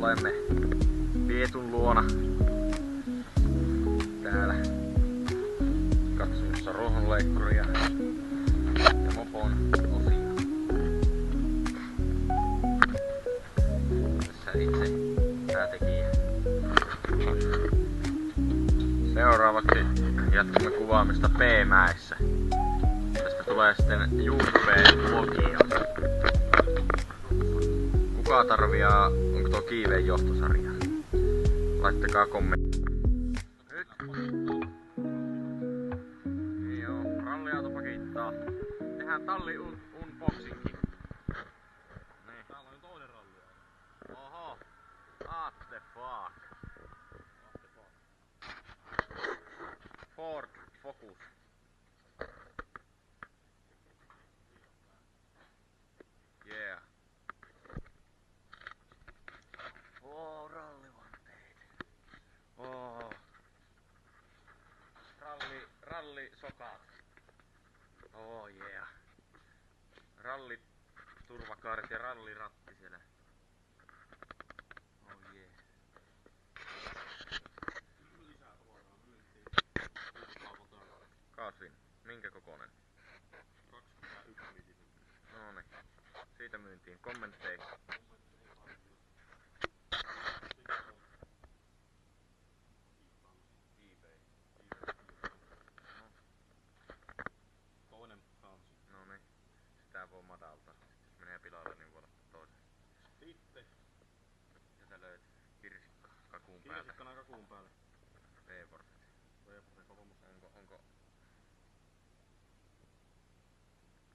olemme Pietun luona täällä katsomassa ruohonleikkuria ja mopon osia. Tässä itse päätekijä. Seuraavaksi jatkamme kuvaamista P-mäessä. Tästä tulee sitten YouTube-vlogia. Kuka tarviaa, onko tuo kiiveen johtosarja? Laittakaa kommentti. Nyt! Niin joo, ralliauto pakittaa. Tehdään talli unboxingkin. Niin. Täällä on toinen ralliauto. Oho! What the fuck? Ford Focus. Yeah. Oh, rallivanteet. Oh. Rallisokat. Oh yeah. Ralliturvakaaret ja ralliratti siellä. Oh yeah. Kasvin. Minkä kokoinen? 21. Noniin. Siitä myyntiin. Kommentteihin. Toinen kansi. Noniin. Sitä voi madaltaa. Jos menee pilalle, niin voi laittaa toisen. Sitten. Sieltä löytyy kirsikka kakuun päälle. Kirsikkana kakuun päälle. V-porset. Onko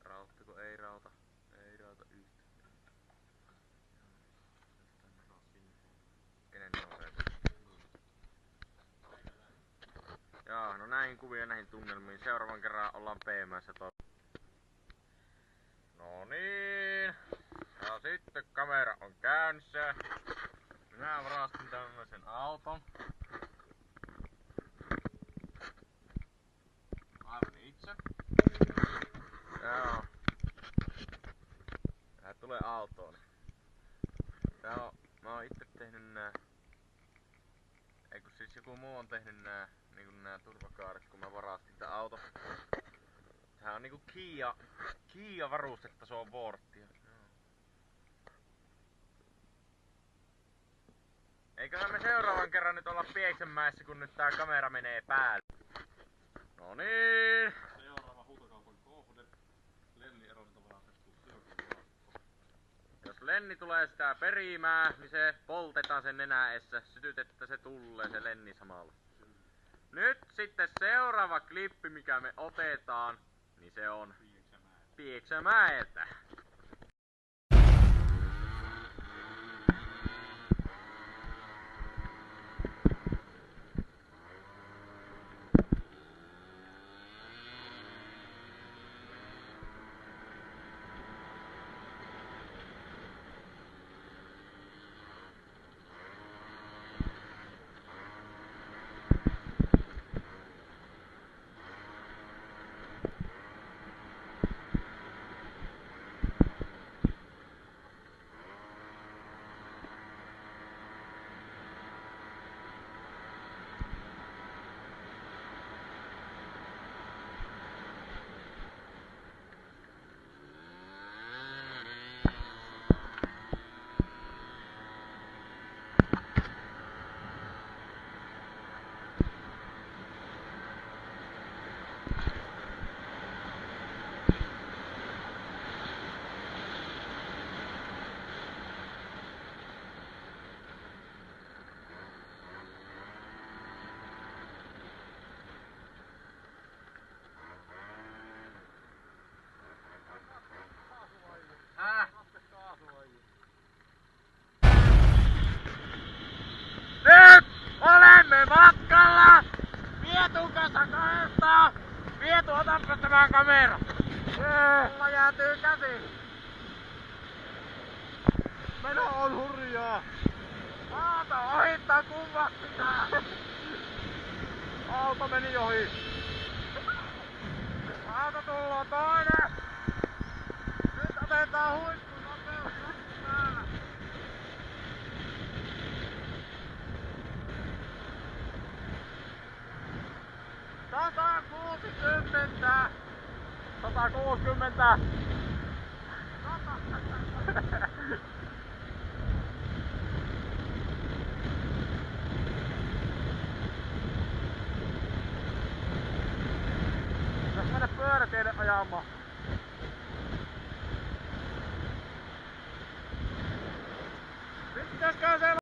rauttiko? Ei rauta. Ei rauta yhtään. Kenen nousee? Jaa, no näihin kuvia näihin tunnelmiin. Seuraavan kerran ollaan P-mäessä. No niin. Ja sitten kamera on käynnissä. Minä varastin tämmösen auton. Aivan itse. Joo. Tää tulee autoon. Mä oon itse tehnyt nää. Eiku siis joku muu on tehnyt nää, niinku nää turvakaaret, kun mä varastin tää auto. Tää on niinku Kia varustetta, se on Vortia. Eiköhän me seuraavan kerran nyt olla Pieksenmäessä, kun nyt tää kamera menee päälle. No niin. Seuraava huutokaupan kohde. Lenni eronta varastettu. Jos Lenni tulee sitä perimään, niin se poltetaan sen nenäessä. Sytytettä se tulee se Lenni samalla. Nyt sitten seuraava klippi, mikä me otetaan, niin se on Pieksämäeltä. Nyt olemme matkalla Pietun kanssa kahdestaan. Pietu, otappa tämä kamera. Mulla jäätyy käsi. Meno on hurjaa. Auto ohittaa kuvaksi pitää. Auto meni ohi. Auto tullaan toinen. Nyt otetaan huippunopeus päällä. 160! 160! Pitäis mennä pyöräteille ajamaan. Nyt pitäis käydä